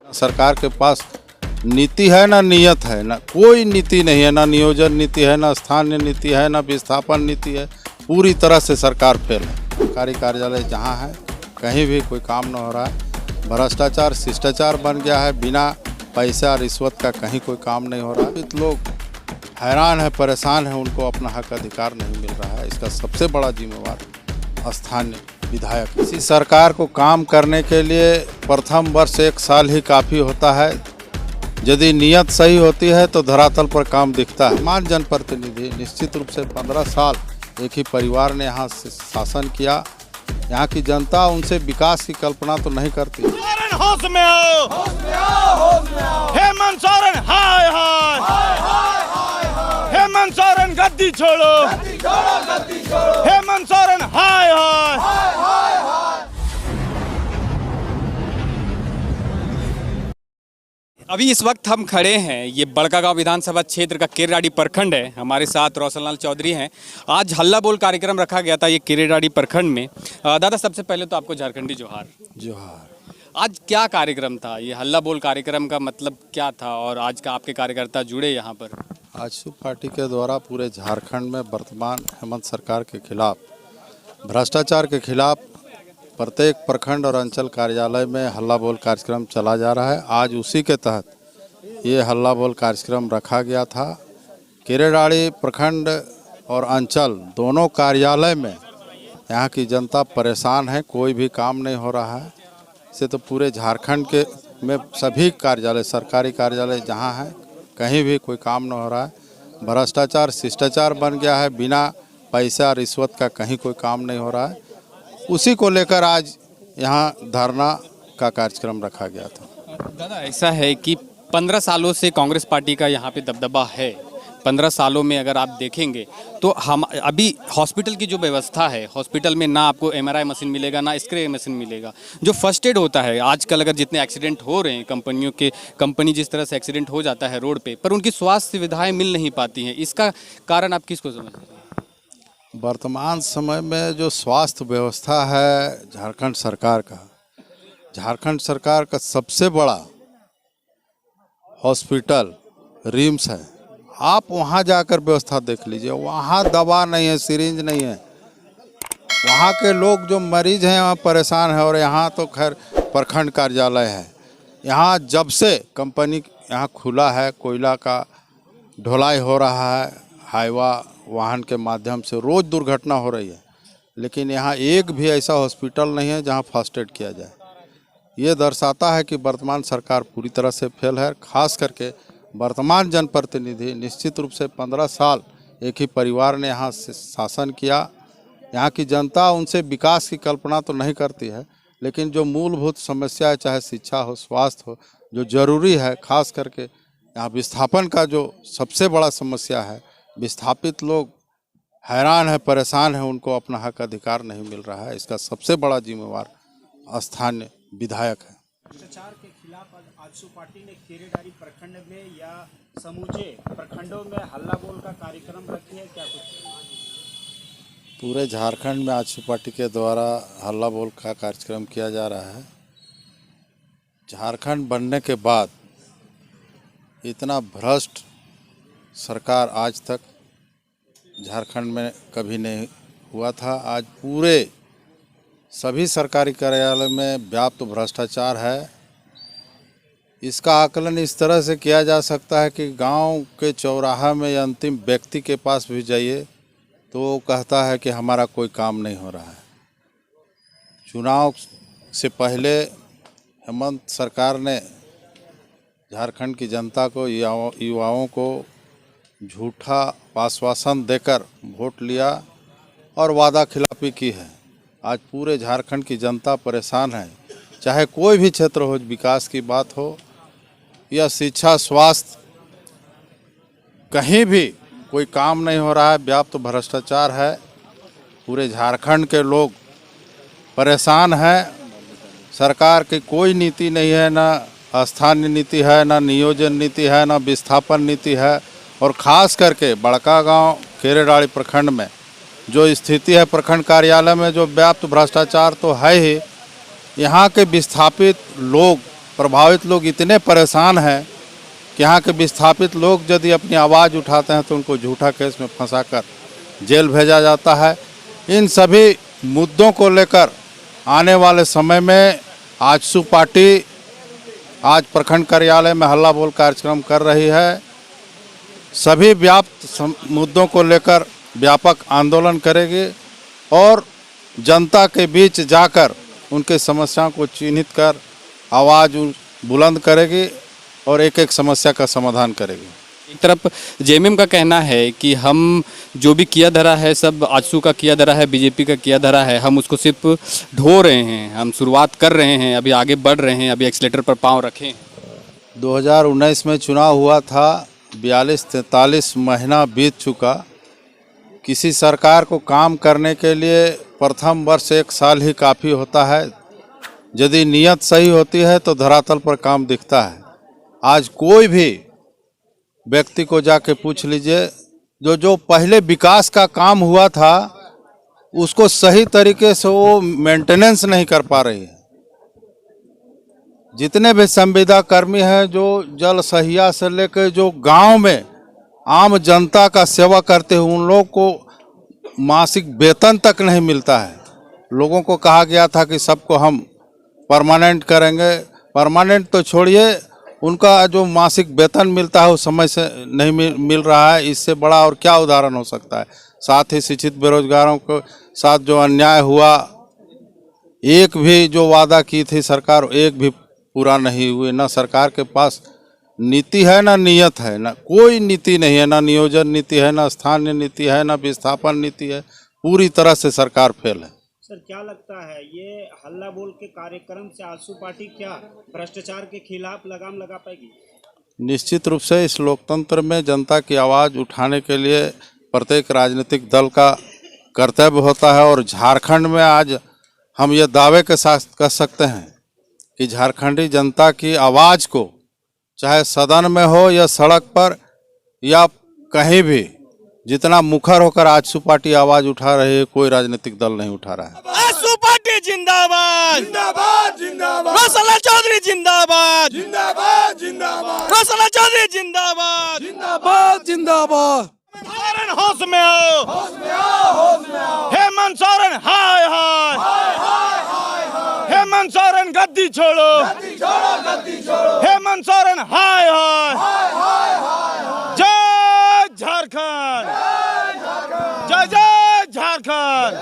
सरकार के पास नीति है ना नियत है, ना कोई नीति नहीं है, ना नियोजन नीति है, ना स्थानीय नीति है, ना विस्थापन नीति है। पूरी तरह से सरकार फेल है। सरकारी कार्यालय जहाँ है कहीं भी कोई काम न हो रहा है। भ्रष्टाचार शिष्टाचार बन गया है। बिना पैसा रिश्वत का कहीं कोई काम नहीं हो रहा है। लोग हैरान है, परेशान है, उनको अपना हक अधिकार नहीं मिल रहा है। इसका सबसे बड़ा जिम्मेवार स्थानीय विधायक। इसी सरकार को काम करने के लिए प्रथम वर्ष 1 साल ही काफ़ी होता है। यदि नियत सही होती है तो धरातल पर काम दिखता है। मान जनप्रतिनिधि निश्चित रूप से 15 साल एक ही परिवार ने यहाँ से शासन किया। यहाँ की जनता उनसे विकास की कल्पना तो नहीं करती। होश में आओ, हेमंत सोरेन हाय हाय, हेमंत सोरेन गद्दी छोड़ो, हेमंत सोरेन हाय हाय। अभी इस वक्त हम खड़े हैं, ये बड़कागांव विधानसभा क्षेत्र का केरेडाडी प्रखंड है। हमारे साथ रोशनलाल चौधरी हैं। आज हल्ला बोल कार्यक्रम रखा गया था ये केरेडाडी प्रखंड में। दादा, सबसे पहले तो आपको झारखंडी जोहार। जोहार। आज क्या कार्यक्रम था? ये हल्ला बोल कार्यक्रम का मतलब क्या था और आज का आपके कार्यकर्ता जुड़े यहाँ पर? आजसू पार्टी के द्वारा पूरे झारखंड में वर्तमान हेमंत सरकार के खिलाफ, भ्रष्टाचार के खिलाफ प्रत्येक प्रखंड और अंचल कार्यालय में हल्ला बोल कार्यक्रम चला जा रहा है। आज उसी के तहत ये हल्ला बोल कार्यक्रम रखा गया था। केरेडाडी प्रखंड और अंचल दोनों कार्यालय में यहाँ की जनता परेशान है। कोई भी काम नहीं हो रहा है। इससे तो पूरे झारखंड के में सभी कार्यालय, सरकारी कार्यालय जहाँ हैं कहीं भी कोई काम नहीं हो रहा है। भ्रष्टाचार शिष्टाचार बन गया है। बिना पैसा रिश्वत का कहीं कोई काम नहीं हो रहा है। उसी को लेकर आज यहाँ धरना का कार्यक्रम रखा गया था। दादा, ऐसा है कि 15 सालों से कांग्रेस पार्टी का यहाँ पे दबदबा है। 15 सालों में अगर आप देखेंगे तो हम अभी हॉस्पिटल की जो व्यवस्था है, हॉस्पिटल में ना आपको MRI मशीन मिलेगा, ना एक्सरे मशीन मिलेगा। जो फर्स्ट एड होता है, आजकल अगर जितने एक्सीडेंट हो रहे हैं कंपनी जिस तरह से एक्सीडेंट हो जाता है रोड पे, पर उनकी स्वास्थ्य सुविधाएं मिल नहीं पाती हैं। इसका कारण आप किसको समझते हैं? वर्तमान समय में जो स्वास्थ्य व्यवस्था है झारखंड सरकार का सबसे बड़ा हॉस्पिटल रिम्स है। आप वहाँ जाकर व्यवस्था देख लीजिए। वहाँ दवा नहीं है, सिरिंज नहीं है। वहाँ के लोग जो मरीज हैं वहाँ परेशान है। और यहाँ तो खैर प्रखंड कार्यालय है। यहाँ जब से कंपनी यहाँ खुला है, कोयला का ढुलाई हो रहा है, हाईवा वाहन के माध्यम से रोज़ दुर्घटना हो रही है। लेकिन यहाँ एक भी ऐसा हॉस्पिटल नहीं है जहाँ फर्स्ट एड किया जाए। ये दर्शाता है कि वर्तमान सरकार पूरी तरह से फेल है। खास करके वर्तमान जनप्रतिनिधि निश्चित रूप से 15 साल एक ही परिवार ने यहाँ से शासन किया। यहाँ की जनता उनसे विकास की कल्पना तो नहीं करती है। लेकिन जो मूलभूत समस्या है, चाहे शिक्षा हो, स्वास्थ्य हो, जो ज़रूरी है, खास करके यहाँ विस्थापन का जो सबसे बड़ा समस्या है, विस्थापित लोग हैरान है, परेशान है, उनको अपना हक अधिकार नहीं मिल रहा है। इसका सबसे बड़ा जिम्मेवार स्थानीय विधायक है। भ्रष्टाचार के खिलाफ आजसू पार्टी ने केरेडाडी प्रखंड में या समूचे प्रखंडों में हल्ला बोल का कार्यक्रम रखी है। क्या कुछ पूरे झारखंड में आजसू पार्टी के द्वारा हल्ला बोल का कार्यक्रम किया जा रहा है। झारखंड बनने के बाद इतना भ्रष्ट सरकार आज तक झारखंड में कभी नहीं हुआ था। आज पूरे सभी सरकारी कार्यालय में व्याप्त भ्रष्टाचार है। इसका आकलन इस तरह से किया जा सकता है कि गांव के चौराहा में या अंतिम व्यक्ति के पास भी जाइए तो वो कहता है कि हमारा कोई काम नहीं हो रहा है। चुनाव से पहले हेमंत सरकार ने झारखंड की जनता को, युवाओं को झूठा आश्वासन देकर वोट लिया और वादा खिलाफी की है। आज पूरे झारखंड की जनता परेशान है। चाहे कोई भी क्षेत्र हो, विकास की बात हो या शिक्षा, स्वास्थ्य, कहीं भी कोई काम नहीं हो रहा है। व्याप्त भ्रष्टाचार है। पूरे झारखंड के लोग परेशान हैं। सरकार की कोई नीति नहीं है, ना स्थानीय नीति है, ना नियोजन नीति है, ना विस्थापन नीति है। और ख़ास करके बड़कागांव केरेडाडी प्रखंड में जो स्थिति है, प्रखंड कार्यालय में जो व्याप्त भ्रष्टाचार तो है ही। यहाँ के विस्थापित लोग प्रभावित लोग इतने परेशान हैं कि यहाँ के विस्थापित लोग यदि अपनी आवाज़ उठाते हैं तो उनको झूठा केस में फंसाकर जेल भेजा जाता है। इन सभी मुद्दों को लेकर आने वाले समय में आजसू पार्टी आज प्रखंड कार्यालय में हल्ला बोल कार्यक्रम कर रही है। सभी व्याप्त मुद्दों को लेकर व्यापक आंदोलन करेगी और जनता के बीच जाकर उनके समस्याओं को चिन्हित कर आवाज़ बुलंद करेगी और एक एक समस्या का समाधान करेगी। एक तरफ जेएमएम का कहना है कि हम जो भी किया धरा है सब आजसू का किया धरा है, बीजेपी का किया धरा है, हम उसको सिर्फ ढो रहे हैं, हम शुरुआत कर रहे हैं, अभी आगे बढ़ रहे हैं, अभी एक्सीलेटर पर पांव रखें। 2019 में चुनाव हुआ था, 42-43 महीना बीत चुका। किसी सरकार को काम करने के लिए प्रथम वर्ष 1 साल ही काफ़ी होता है। यदि नीयत सही होती है तो धरातल पर काम दिखता है। आज कोई भी व्यक्ति को जाके पूछ लीजिए, जो पहले विकास का काम हुआ था उसको सही तरीके से वो मेंटेनेंस नहीं कर पा रही है। जितने भी संविदा कर्मी हैं जो जल सहिया से लेकर जो गांव में आम जनता का सेवा करते हैं उन लोगों को मासिक वेतन तक नहीं मिलता है। लोगों को कहा गया था कि सबको हम परमानेंट करेंगे, परमानेंट तो छोड़िए, उनका जो मासिक वेतन मिलता है वो समय से नहीं मिल रहा है। इससे बड़ा और क्या उदाहरण हो सकता है। साथ ही शिक्षित बेरोजगारों के साथ जो अन्याय हुआ, एक भी जो वादा की थी सरकार एक भी पूरा नहीं हुए। ना सरकार के पास नीति है, ना नियत है, ना कोई नीति नहीं है, ना नियोजन नीति है, ना स्थानीय नीति है, ना विस्थापन नीति है। पूरी तरह से सरकार फेल है। सर क्या लगता है ये हल्ला बोल के कार्यक्रम से आजसू पार्टी क्या भ्रष्टाचार के खिलाफ लगाम लगा पाएगी? निश्चित रूप से इस लोकतंत्र में जनता की आवाज़ उठाने के लिए प्रत्येक राजनीतिक दल का कर्तव्य होता है और झारखंड में आज हम ये दावे के साथ कह सकते हैं कि झारखंडी जनता की आवाज़ को चाहे सदन में हो या सड़क पर या कहीं भी जितना मुखर होकर आजसू पार्टी आवाज़ उठा रही है, कोई राजनीतिक दल नहीं उठा रहा है। आजसू पार्टी जिंदाबाद जिंदाबाद जिंदाबाद, रोशना चौधरी जिंदाबाद जिंदाबाद जिंदाबाद, रोशना चौधरी जिंदाबाद जिंदाबाद जिंदाबाद। होश में आओ, होश में आओ, होश में आओ। हेमंत सोरेन हाय हाय हाय हाय, हेमंत सोरेन गद्दी छोड़ो, गद्दी छोड़ो, गद्दी छोड़ो। हेमंत सोरेन हाय हाय हाय हाय, जय झारखंड, जय झारखंड, जय जय झारखंड।